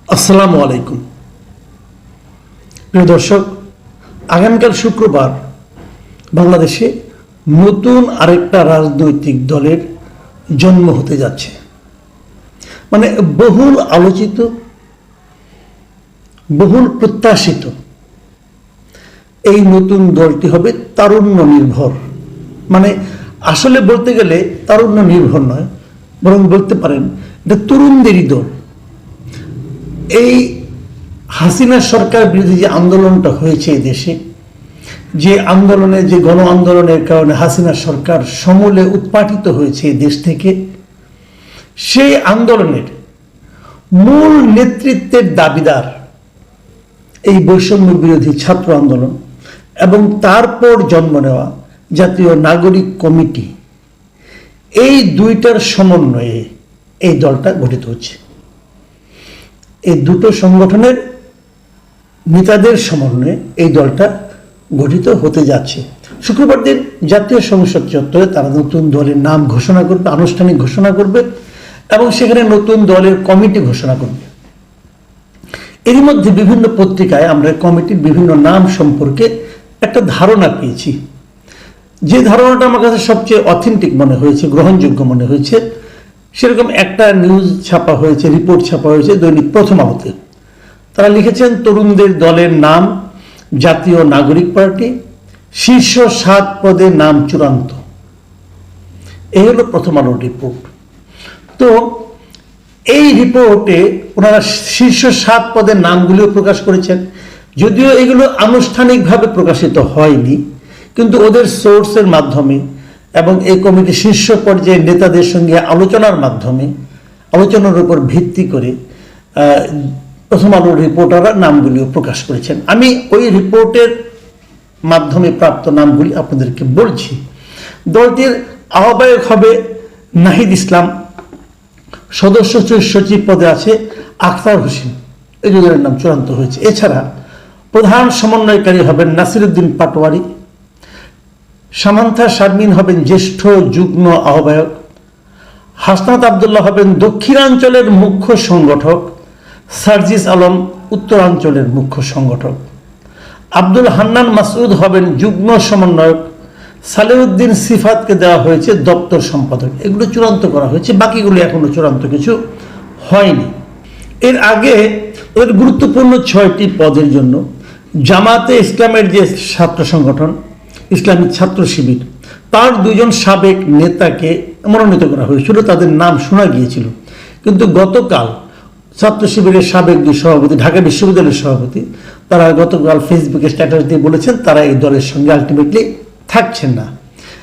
আসসালামু আলাইকুম প্রিয় দর্শক, আগামীকাল শুক্রবার বাংলাদেশে নতুন আরেকটা রাজনৈতিক দলের জন্ম হতে যাচ্ছে। মানে বহুল আলোচিত, বহুল প্রত্যাশিত এই নতুন দলটি হবে তারুণ্য নির্ভর। মানে আসলে বলতে গেলে তারুণ্য নির্ভর নয়, বরং বলতে পারেন এটা তরুণদেরই দল। এই হাসিনা সরকার বিরোধী যে আন্দোলনটা হয়েছে এই দেশে, যে আন্দোলনে, যে গণ আন্দোলনের কারণে হাসিনা সরকার সমূলে উৎপাটিত হয়েছে এই দেশ থেকে, সেই আন্দোলনের মূল নেতৃত্বের দাবিদার এই বৈষম্য বিরোধী ছাত্র আন্দোলন এবং তারপর জন্ম নেওয়া জাতীয় নাগরিক কমিটি, এই দুইটার সমন্বয়ে এই দলটা গঠিত হচ্ছে। এই দুটো সংগঠনের নেতাদের সমন্বয়ে এই দলটা গঠিত হতে যাচ্ছে। শুক্রবার দিন জাতীয় সংসদ চত্বরে তারা নতুন দলের নাম ঘোষণা করবে, আনুষ্ঠানিক ঘোষণা করবে এবং সেখানে নতুন দলের কমিটি ঘোষণা করবে। এরই মধ্যে বিভিন্ন পত্রিকায় আমরা কমিটির বিভিন্ন নাম সম্পর্কে একটা ধারণা পেয়েছি। যে ধারণাটা আমার কাছে সবচেয়ে অথেন্টিক মনে হয়েছে, গ্রহণযোগ্য মনে হয়েছে, সেরকম একটা নিউজ ছাপা হয়েছে, রিপোর্ট ছাপা হয়েছে দৈনিক প্রথম আলোতে। তারা লিখেছেন, তরুণদের দলের নাম জাতীয় নাগরিক পার্টি, শীর্ষ 7 পদে নাম চূড়ান্ত। এই হলো প্রথম আলোর রিপোর্ট। তো এই রিপোর্টে ওনারা শীর্ষ 7 পদের নামগুলিও প্রকাশ করেছেন। যদিও এগুলো আনুষ্ঠানিকভাবে প্রকাশিত হয়নি, কিন্তু ওদের সোর্সের মাধ্যমে এবং এই কমিটির শীর্ষ পর্যায়ের নেতাদের সঙ্গে আলোচনার মাধ্যমে, আলোচনার উপর ভিত্তি করে প্রথম আলোর রিপোর্টাররা নামগুলিও প্রকাশ করেছেন। আমি ওই রিপোর্টের মাধ্যমে প্রাপ্ত নামগুলি আপনাদেরকে বলছি। দলটির আহ্বায়ক হবে নাহিদ ইসলাম, সদস্য সচিব পদে আছে আখতার হোসেন, এই দুজনের নাম চূড়ান্ত হয়েছে। এছাড়া প্রধান সমন্বয়কারী হবেন নাসিরউদ্দিন পাটোয়ারি, সামান্থা শারমিন হবেন জ্যেষ্ঠ যুগ্ম আহ্বায়ক, হাসনাত আবদুল্লাহ হবেন দক্ষিণাঞ্চলের মুখ্য সংগঠক, সার্জিস আলম উত্তরাঞ্চলের মুখ্য সংগঠক, আব্দুল হান্নান মাসউদ হবেন যুগ্ম সমন্বয়ক, সালেউদ্দিন সিফাতকে দেওয়া হয়েছে দপ্তর সম্পাদক। এগুলো চূড়ান্ত করা হয়েছে, বাকিগুলো এখনো চূড়ান্ত কিছু হয়নি। এর আগে এর গুরুত্বপূর্ণ 6টি পদের জন্য জামাতে ইসলামের যে ছাত্র সংগঠন ইসলামী ছাত্র শিবির, তার 2জন সাবেক নেতাকে মনোনীত করা হয়েছিল, তাদের নাম শোনা গিয়েছিল। কিন্তু গতকাল ছাত্র শিবিরের সাবেক 2 সভাপতি, ঢাকা বিশ্ববিদ্যালয়ের সভাপতি, তারা গতকাল ফেসবুকে স্ট্যাটাস দিয়ে বলেছেন তারা এই দলের সঙ্গে আলটিমেটলি থাকছেন না।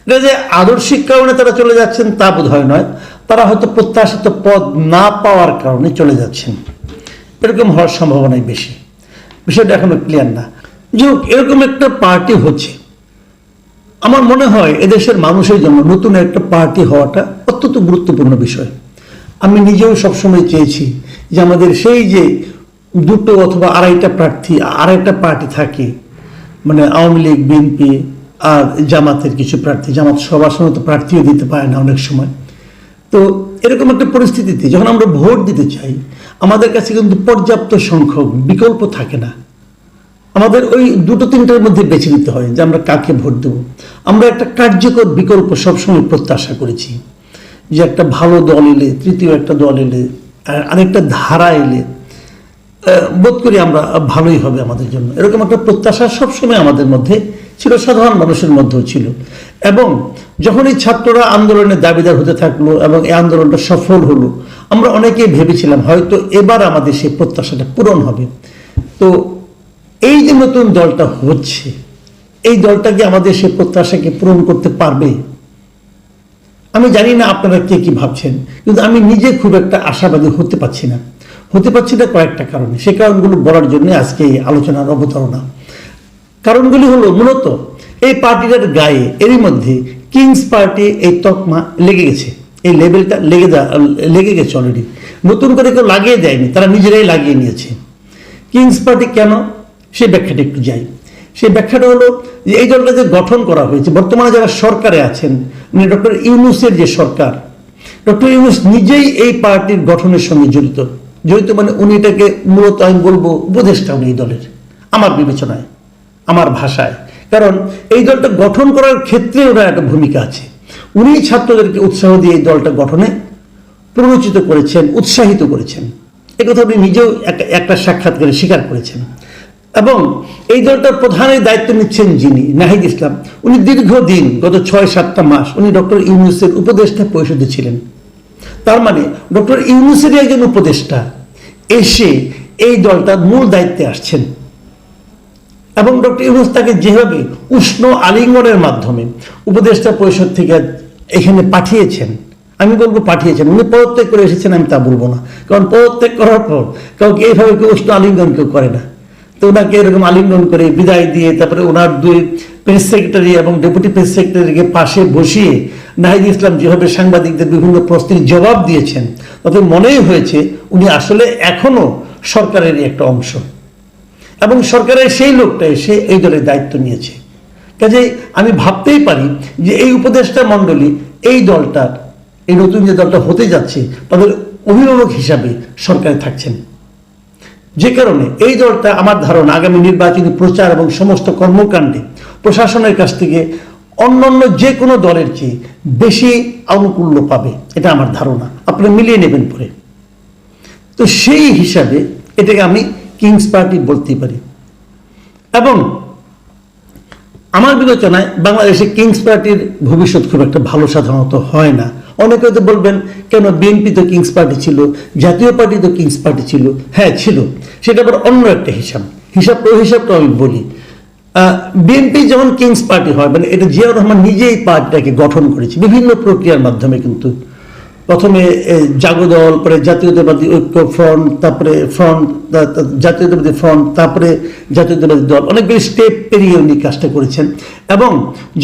এটা যে আদর্শিক কারণে তারা চলে যাচ্ছেন তা বোধ হয় নয়, তারা হয়তো প্রত্যাশিত পদ না পাওয়ার কারণে চলে যাচ্ছেন, এরকম হওয়ার সম্ভাবনাই বেশি। বিষয়টা এখনো ক্লিয়ার না। যে এরকম একটা পার্টি হচ্ছে, আমার মনে হয় এদেশের মানুষের জন্য নতুন একটা পার্টি হওয়াটা অত্যন্ত গুরুত্বপূর্ণ বিষয়। আমি নিজেও সবসময় চেয়েছি যে আমাদের সেই যে 2টো অথবা 2.5টা প্রার্থী, আরেকটা পার্টি থাকে, মানে আওয়ামী লীগ, বিএনপি আর জামাতের কিছু প্রার্থী, জামাত সবার সময় তো প্রার্থীও দিতে পারে না অনেক সময়। তো এরকম একটা পরিস্থিতিতে যখন আমরা ভোট দিতে চাই, আমাদের কাছে কিন্তু পর্যাপ্ত সংখ্যক বিকল্প থাকে না। আমাদের ওই 2-3টার মধ্যে বেছে নিতে হয় যে আমরা কাকে ভোট দেব। আমরা একটা কার্যকর বিকল্প সবসময় প্রত্যাশা করেছি, যে একটা ভালো দল এলে, তৃতীয় একটা দল এলে, আরেকটা ধারা এলে বোধ করি আমরা ভালোই হবে আমাদের জন্য। এরকম একটা প্রত্যাশা সবসময় আমাদের মধ্যে ছিল, সাধারণ মানুষের মধ্যেও ছিল। এবং যখন এই ছাত্ররা আন্দোলনের দাবিদার হতে থাকলো এবং এই আন্দোলনটা সফল হলো, আমরা অনেকেই ভেবেছিলাম হয়তো এবার আমাদের সেই প্রত্যাশাটা পূরণ হবে। তো এই যে নতুন দলটা হচ্ছে, এই দলটা কি আমাদের সেই প্রত্যাশাকে পূরণ করতে পারবে? আমি জানি না আপনারা কে কি ভাবছেন, কিন্তু আমি নিজে খুব একটা আশাবাদী হতে পারছি না কয়েকটা কারণে। সেই কারণগুলো বলার জন্য আজকে এই আলোচনার অবতারণা। কারণগুলি হলো মূলত এই পার্টিটার গায়ে এরই মধ্যে কিংস পার্টি এই তকমা লেগে গেছে, এই লেবেলটা লেগে গেছে অলরেডি। নতুন করে কেউ লাগিয়ে দেয়নি, তারা নিজেরাই লাগিয়ে নিয়েছে। কিংস পার্টি কেন, সেই ব্যাখ্যাটা একটু যাই। সেই ব্যাখ্যাটা হলো যে এই দলটা যে গঠন করা হয়েছে, বর্তমানে যারা সরকারে আছেন, মানে ডক্টর ইউনূসের যে সরকার, ডক্টর ইউনূস নিজেই এই পার্টির গঠনের সঙ্গে জড়িত। জড়িত মানে উনি এটাকে মূলত আমি বলবো উপদেষ্টা উনি এই দলের, আমার বিবেচনায়, আমার ভাষায়। কারণ এই দলটা গঠন করার ক্ষেত্রে ওনার একটা ভূমিকা আছে। উনি ছাত্রদেরকে উৎসাহ দিয়ে এই দলটা গঠনে প্ররোচিত করেছেন, উৎসাহিত করেছেন। একথা উনি নিজেও একটা সাক্ষাৎকারে স্বীকার করেছেন। এবং এই দলটার প্রধানের দায়িত্ব নিচ্ছেন যিনি, নাহিদ ইসলাম, উনি দীর্ঘদিন গত 6-7টা মাস উনি ডক্টর ইউনূসের উপদেষ্টা পরিষদে ছিলেন। তার মানে ডক্টর ইউনূসের একজন উপদেষ্টা এসে এই দলটার মূল দায়িত্বে আসছেন। এবং ডক্টর ইউনূস তাকে যেভাবে উষ্ণ আলিঙ্গনের মাধ্যমে উপদেষ্টা পরিষদ থেকে এখানে পাঠিয়েছেন, আমি বলবো পাঠিয়েছেন, উনি পদত্যাগ করে এসেছেন আমি তা বলবো না, কারণ পদত্যাগ করার পর কাউকে এইভাবে কেউ উষ্ণ আলিঙ্গন কেউ করে না। তো ওনাকে এরকম আলিঙ্গন করে বিদায় দিয়ে তারপরে ওনার 2 প্রেস সেক্রেটারি এবং ডেপুটি প্রেস সেক্রেটারিকে পাশে বসিয়ে নাহিদ ইসলাম যেভাবে সাংবাদিকদের বিভিন্ন প্রশ্নের জবাব দিয়েছেন, তাতে মনেই হয়েছে উনি আসলে এখনো সরকারেরই একটা অংশ এবং সরকারের সেই লোকটা এসে এই দলের দায়িত্ব নিয়েছে। কাজেই আমি ভাবতেই পারি যে এই উপদেষ্টা মণ্ডলী এই দলটার, এই নতুন যে দলটা হতে যাচ্ছে তাদের অভিভাবক হিসাবে সরকারে থাকছেন। যে কারণে এই দলটা আমার ধারণা আগামী নির্বাচনী প্রচার এবং সমস্ত কর্মকাণ্ডে প্রশাসনের কাছ থেকে অন্যান্য যে কোনো দলের চেয়ে বেশি আনুকূল্য পাবে, এটা আমার ধারণা। আপনারা মিলিয়ে নেবেন পরে। তো সেই হিসাবে এটাকে আমি কিংস পার্টি বলতেই পারি। এবং আমার বিবেচনায় বাংলাদেশে কিংস পার্টির ভবিষ্যৎ খুব একটা ভালো সাধারণত হয় না। অনেকে হয়তো বলবেন কেন, বিএনপি তো কিংস পার্টি ছিল, জাতীয় পার্টি তো কিংস পার্টি ছিল। হ্যাঁ ছিল, সেটা আবার অন্য একটা হিসাবটা আমি বলি। বিএনপি যেমন কিংস পার্টি হয়, মানে এটা জিয়াউর রহমান নিজেই পার্টিটাকে গঠন করেছে বিভিন্ন প্রক্রিয়ার মাধ্যমে। কিন্তু প্রথমে জাগদল, পরে জাতীয়তাবাদী ঐক্য ফ্রন্ট, তারপরে জাতীয়তাবাদী ফ্রন্ট, তারপরে জাতীয়তাবাদী দল, অনেকগুলি স্টেপ পেরিয়ে উনি কাজটা করেছেন। এবং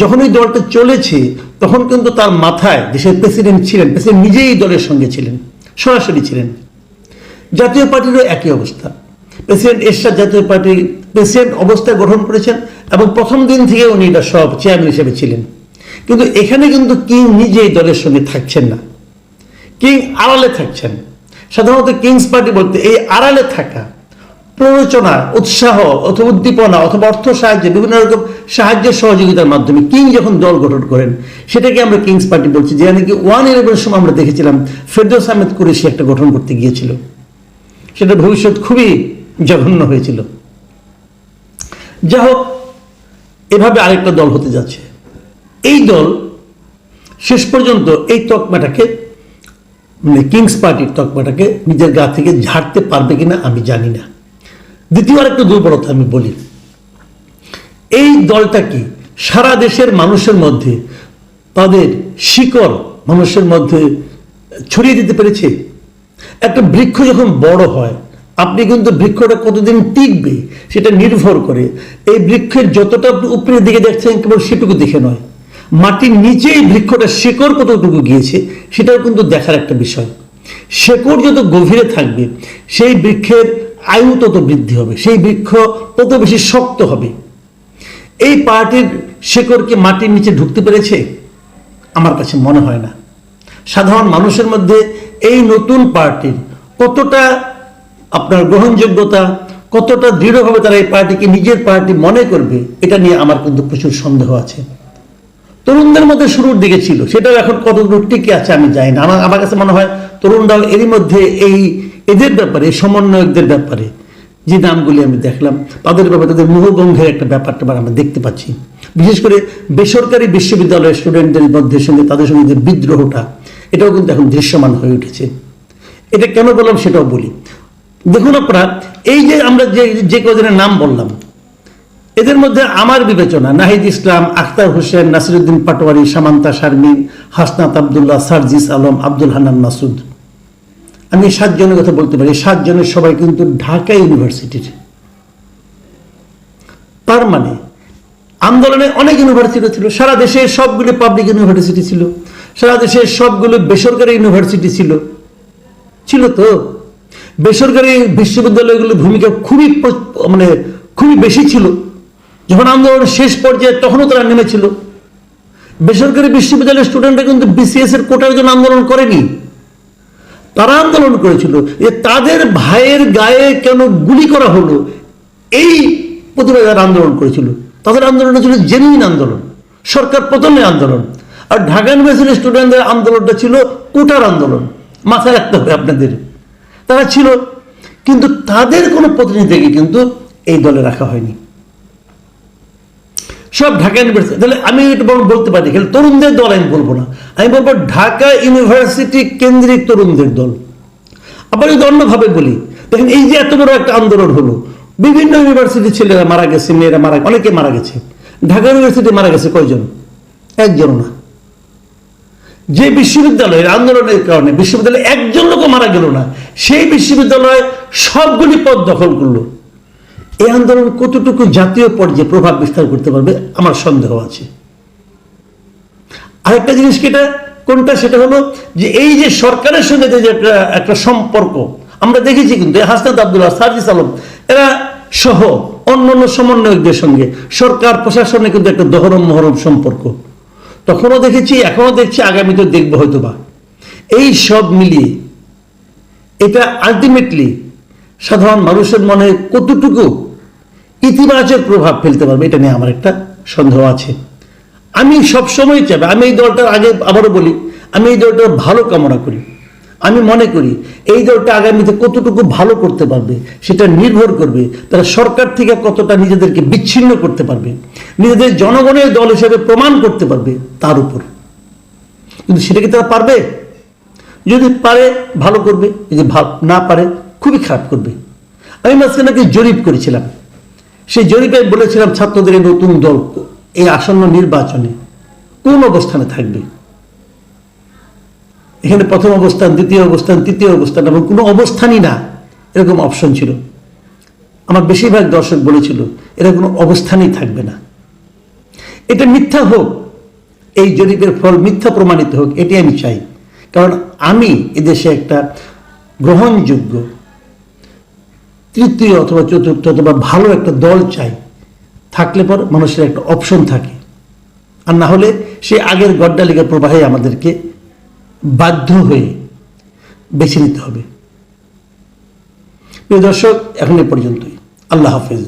যখন এই দলটা চলেছে তখন কিন্তু তার মাথায় দেশের প্রেসিডেন্ট ছিলেন, প্রেসিডেন্ট নিজেই এই দলের সঙ্গে ছিলেন, সরাসরি ছিলেন। জাতীয় পার্টিরও একই অবস্থা। প্রেসিডেন্ট এরশাদ জাতীয় পার্টির প্রেসিডেন্ট অবস্থায় গঠন করেছেন এবং প্রথম দিন থেকে উনি এটা সব চেয়ারম্যান হিসেবে ছিলেন। কিন্তু এখানে কিন্তু কিং নিজে এই দলের সঙ্গে থাকছেন না, কিং আড়ালে থাকছেন। সাধারণত কিংস পার্টি বলতে এই আড়ালে থাকা, প্ররোচনা, উৎসাহ অথবা উদ্দীপনা অথবা অর্থ সাহায্যে, বিভিন্ন রকম সাহায্যের সহযোগিতার মাধ্যমে কিং যখন দল গঠন করেন সেটাকে আমরা কিংস পার্টি বলছি। যে নাকি 1-11 সময় আমরা দেখেছিলাম ফেরদৌস আহমেদ কুরেশি একটা গঠন করতে গিয়েছিল, সেটা ভবিষ্যৎ খুবই জঘন্য হয়েছিল। যা হোক, এভাবে আরেকটা দল হতে যাচ্ছে। এই দল শেষ পর্যন্ত এই তকমাটাকে, মানে কিংস পার্টির তকমাটাকে নিজের গা থেকে ঝাড়তে পারবে কিনা আমি জানি না। দ্বিতীয় আরেকটা দুর্বলতা আমি বলি, এই দলটা কি সারা দেশের মানুষের মধ্যে তাদের শিকড় মানুষের মধ্যে ছড়িয়ে দিতে পেরেছে? একটা বৃক্ষ যখন বড় হয়, আপনি কিন্তু বৃক্ষটা কতদিন টিকবে সেটা নির্ভর করে এই বৃক্ষের যতটা উপরের দিকে দেখছেন কেবল সেটুকু দেখে নয়, মাটির নিচে এই বৃক্ষটা শেকড় কতটুকু গিয়েছে সেটাও কিন্তু দেখার একটা বিষয়। শেকড় যত গভীরে থাকবে সেই বৃক্ষের আয়ু তত বৃদ্ধি হবে, সেই বৃক্ষ তত বেশি শক্ত হবে। এই পার্টির শেকড় কি মাটির নিচে ঢুকতে পেরেছে? আমার কাছে মনে হয় না। সাধারণ মানুষের মধ্যে এই নতুন পার্টির কতটা আপনার গ্রহণযোগ্যতা, কতটা দৃঢ়ভাবে তারা এই পার্টিকে নিজের পার্টি মনে করবে, এটা নিয়ে আমার কিন্তু প্রচুর সন্দেহ আছে। তরুণদের মধ্যে শুরুর দিকে ছিল, সেটাও এখন কতদূর টিকে আছে আমি জানি না। আমার কাছে মনে হয় তরুণরাও এরই মধ্যে এদের ব্যাপারে, সমন্বয়কদের ব্যাপারে যে নামগুলি আমি দেখলাম তাদের ব্যাপারে তাদের মোহভঙ্গের একটা ব্যাপারটা আমরা দেখতে পাচ্ছি। বিশেষ করে বেসরকারি বিশ্ববিদ্যালয়ের স্টুডেন্টদের মধ্যে তাদের সঙ্গে যে বিদ্রোহটা, এটাও কিন্তু এখন দৃশ্যমান হয়ে উঠেছে। এটা কেন বললাম সেটাও বলি। দেখুন আপনারা, এই যে আমরা যে কজনের নাম বললাম, এদের মধ্যে আমার বিবেচনা নাহিদ ইসলাম, আখতার হোসেন, নাসিরউদ্দিন পাটোয়ারি, সামান্তা শারমিন, হাসনাত আবদুল্লাহ, সার্জিস আলম, আব্দুল হান্নান মাসুদ, আমি 7 জনের কথা বলতে পারি। 7 জনের সবাই কিন্তু ঢাকা ইউনিভার্সিটির। তার মানে আন্দোলনে অনেক ইউনিভার্সিটি ছিল, সারা দেশে সবগুলো পাবলিক ইউনিভার্সিটি ছিল, সারা দেশে সবগুলো বেসরকারি ইউনিভার্সিটি ছিল তো। বেসরকারি বিশ্ববিদ্যালয়গুলোর ভূমিকা খুবই বেশি ছিল। যখন আন্দোলনের শেষ পর্যায়ে তখনও তারা নেমেছিল। বেসরকারি বিশ্ববিদ্যালয়ের স্টুডেন্টরা কিন্তু বিসিএস এর কোটার জন্য আন্দোলন করেনি, তারা আন্দোলন করেছিল যে তাদের ভাইয়ের গায়ে কেন গুলি করা হলো, এই প্রতিবাদে আন্দোলন করেছিল। তাদের আন্দোলনটা ছিল জেনুইন আন্দোলন, সরকার পতনের আন্দোলন। আর ঢাকা ইউনিভার্সিটির স্টুডেন্টদের আন্দোলনটা ছিল কোটার আন্দোলন। মাথায় রাখতে হবে আপনাদের, তারা ছিল, কিন্তু তাদের কোনো প্রতিনিধিকে কিন্তু এই দলে রাখা হয়নি, সব ঢাকা ইউনিভার্সিটি। তাহলে আমি এটা বলতে পারি, খালি তরুণদের দল আমি বলবো না, আমি বলবো ঢাকা ইউনিভার্সিটি কেন্দ্রিক তরুণদের দল। আবার যদি অন্যভাবে বলি, দেখেন এই যে এত বড় একটা আন্দোলন হলো, বিভিন্ন ইউনিভার্সিটির ছেলেরা মারা গেছে, মেয়েরা মারা, অনেকে মারা গেছে। ঢাকা ইউনিভার্সিটি মারা গেছে কয়জন? একজন না। যে বিশ্ববিদ্যালয়ের আন্দোলনের কারণে বিশ্ববিদ্যালয়ে একজন লোক মারা গেল না, সেই বিশ্ববিদ্যালয় সবগুলি পদ দখল করলো। এই আন্দোলন কতটুকু জাতীয় পর্যায়ে প্রভাব বিস্তার করতে পারবে আমার সন্দেহ আছে। আরেকটা জিনিস কোনটা, সেটা হলো যে এই যে সরকারের সঙ্গে যে একটা সম্পর্ক আমরা দেখেছি, কিন্তু হাসনাত আব্দুল্লাহ, সার্জিস আলম এরা সহ অন্যান্য সমন্বয়কদের সঙ্গে সরকার প্রশাসনে কিন্তু একটা দহরম মহরম সম্পর্ক তখনও দেখেছি, এখনো দেখছি, আগামীতে দেখবো হয়তো বা। এই সব মিলিয়ে এটা আলটিমেটলি সাধারণ মানুষের মনে কতটুকু ইতিবাচক প্রভাব ফেলতে পারবে, এটা নিয়ে আমার একটা সন্দেহ আছে। আমি সবসময় চাই, আমি এই দলটার আগে আবারও বলি, আমি এই দলটার ভালো কামনা করি। আমি মনে করি এই দলটা আগামীতে কতটুকু ভালো করতে পারবে সেটা নির্ভর করবে তারা সরকার থেকে কতটা নিজেদেরকে বিচ্ছিন্ন করতে পারবে, নিজেদের জনগণের দল হিসেবে প্রমাণ করতে পারবে তার উপর। কিন্তু সেটা কি তারা পারবে? যদি পারে ভালো করবে, যদি না পারে খুবই খারাপ করবে। আমি মাঝখানে একটা জরিপ করেছিলাম, সেই জরিপে বলেছিলাম ছাত্রদের এই নতুন দল এই আসন্ন নির্বাচনে কোন অবস্থানে থাকবে। এখানে প্রথম অবস্থান, দ্বিতীয় অবস্থান, তৃতীয় অবস্থান এবং কোনো অবস্থানই না, এরকম অপশন ছিল। আমার বেশিরভাগ দর্শক বলেছিল এরা কোনো অবস্থানই থাকবে না। এটা মিথ্যা হোক, এই জরিপের ফল মিথ্যা প্রমাণিত হোক, এটি আমি চাই। কারণ আমি এদেশে একটা গ্রহণযোগ্য তৃতীয় অথবা চতুর্থ অথবা ভালো একটা দল চাই, থাকলে পর মানুষের একটা অপশন থাকে। আর না হলে সে আগের গড্ডালিকার প্রবাহে আমাদেরকে বাধ্য হয়ে বেছে নিতে হবে। প্রিয় দর্শক, এখন এ পর্যন্তই। আল্লাহ হাফেজ।